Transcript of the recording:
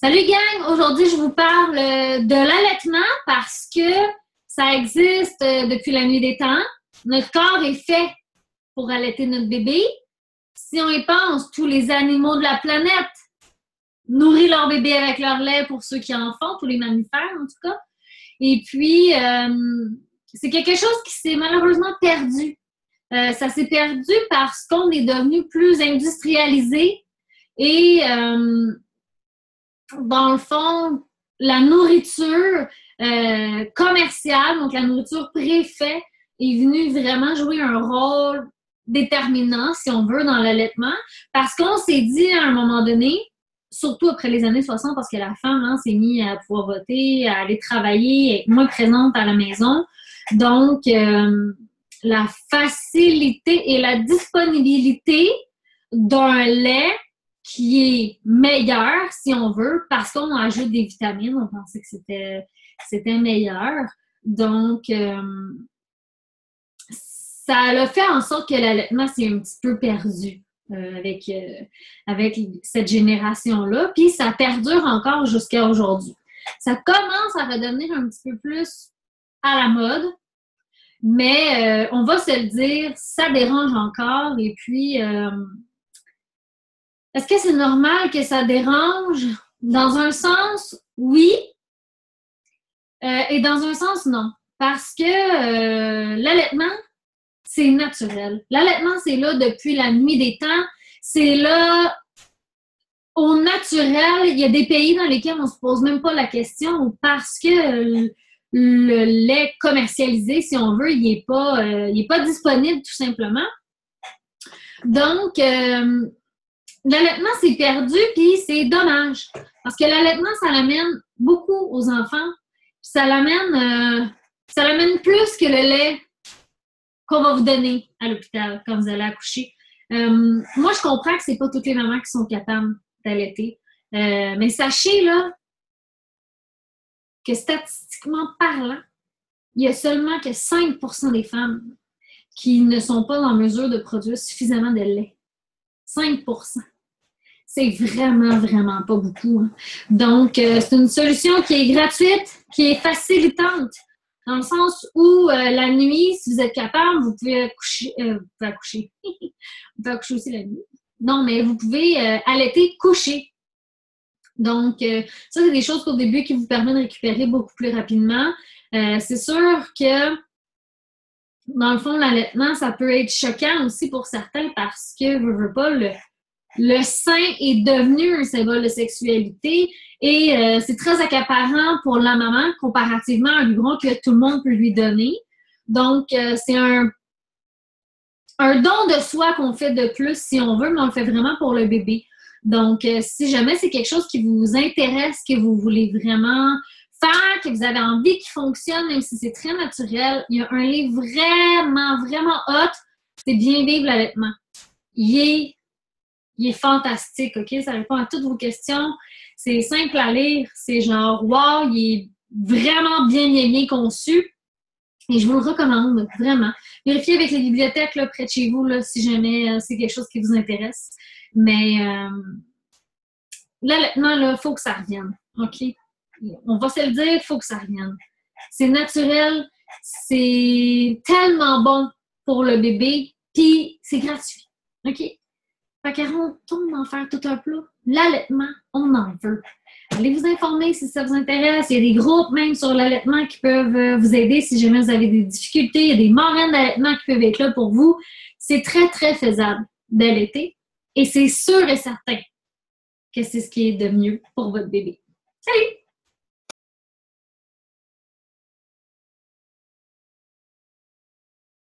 Salut gang! Aujourd'hui, je vous parle de l'allaitement parce que ça existe depuis la nuit des temps. Notre corps est fait pour allaiter notre bébé. Si on y pense, tous les animaux de la planète nourrissent leur bébé avec leur lait pour ceux qui en font, tous les mammifères en tout cas. Et puis, c'est quelque chose qui s'est malheureusement perdu. Ça s'est perdu parce qu'on est devenu plus industrialisé et dans le fond, la nourriture commerciale, donc la nourriture préfaite, est venue vraiment jouer un rôle déterminant, si on veut, dans l'allaitement, parce qu'on s'est dit à un moment donné, surtout après les années 60, parce que la femme s'est mise à pouvoir voter, à aller travailler, être moins présente à la maison. Donc, la facilité et la disponibilité d'un lait qui est meilleur, si on veut, parce qu'on ajoute des vitamines. On pensait que c'était meilleur. Donc, ça a fait en sorte que l'allaitement s'est un petit peu perdu avec cette génération-là. Puis, ça perdure encore jusqu'à aujourd'hui. Ça commence à redevenir un petit peu plus à la mode, mais on va se le dire, ça dérange encore. Et puis, est-ce que c'est normal que ça dérange? Dans un sens, oui. Et dans un sens, non. Parce que l'allaitement, c'est naturel. L'allaitement, c'est là depuis la nuit des temps. C'est là au naturel. Il y a des pays dans lesquels on ne se pose même pas la question parce que le lait commercialisé, si on veut, il est pas disponible tout simplement. Donc, l'allaitement, c'est perdu, puis c'est dommage. Parce que l'allaitement, ça l'amène beaucoup aux enfants. Ça l'amène plus que le lait qu'on va vous donner à l'hôpital quand vous allez accoucher. Moi, je comprends que c'est pas toutes les mamans qui sont capables d'allaiter. Mais sachez, là, que statistiquement parlant, il y a seulement que 5% des femmes qui ne sont pas en mesure de produire suffisamment de lait. 5%. C'est vraiment, vraiment pas beaucoup. Hein. Donc, c'est une solution qui est gratuite, qui est facilitante, dans le sens où la nuit, si vous êtes capable, vous pouvez accoucher. Vous pouvez accoucher. Vous pouvez accoucher aussi la nuit. Non, mais vous pouvez allaiter coucher. Donc, ça, c'est des choses qu'au début qui vous permettent de récupérer beaucoup plus rapidement. C'est sûr que dans le fond, l'allaitement, ça peut être choquant aussi pour certains parce que, veux pas, le sein est devenu un symbole de sexualité et c'est très accaparant pour la maman comparativement à un biberon que tout le monde peut lui donner. Donc, c'est un don de soi qu'on fait de plus si on veut, mais on le fait vraiment pour le bébé. Donc, si jamais c'est quelque chose qui vous intéresse, que vous voulez vraiment faire, que vous avez envie qu'il fonctionne, même si c'est très naturel, il y a un livre vraiment, vraiment hot, c'est Bien vivre l'allaitement. Il est fantastique, OK? Ça répond à toutes vos questions. C'est simple à lire. C'est genre, wow, il est vraiment bien conçu. Et je vous le recommande, vraiment. Vérifiez avec les bibliothèques là, près de chez vous, là, si jamais c'est quelque chose qui vous intéresse. Mais l'allaitement, il faut que ça revienne, OK? On va se le dire, il faut que ça revienne. C'est naturel, c'est tellement bon pour le bébé, puis c'est gratuit, OK? Fait qu'on en faire tout un plat. L'allaitement, on en veut. Allez vous informer si ça vous intéresse. Il y a des groupes même sur l'allaitement qui peuvent vous aider si jamais vous avez des difficultés. Il y a des marraines d'allaitement qui peuvent être là pour vous. C'est très, très faisable d'allaiter. Et c'est sûr et certain que c'est ce qui est de mieux pour votre bébé. Salut!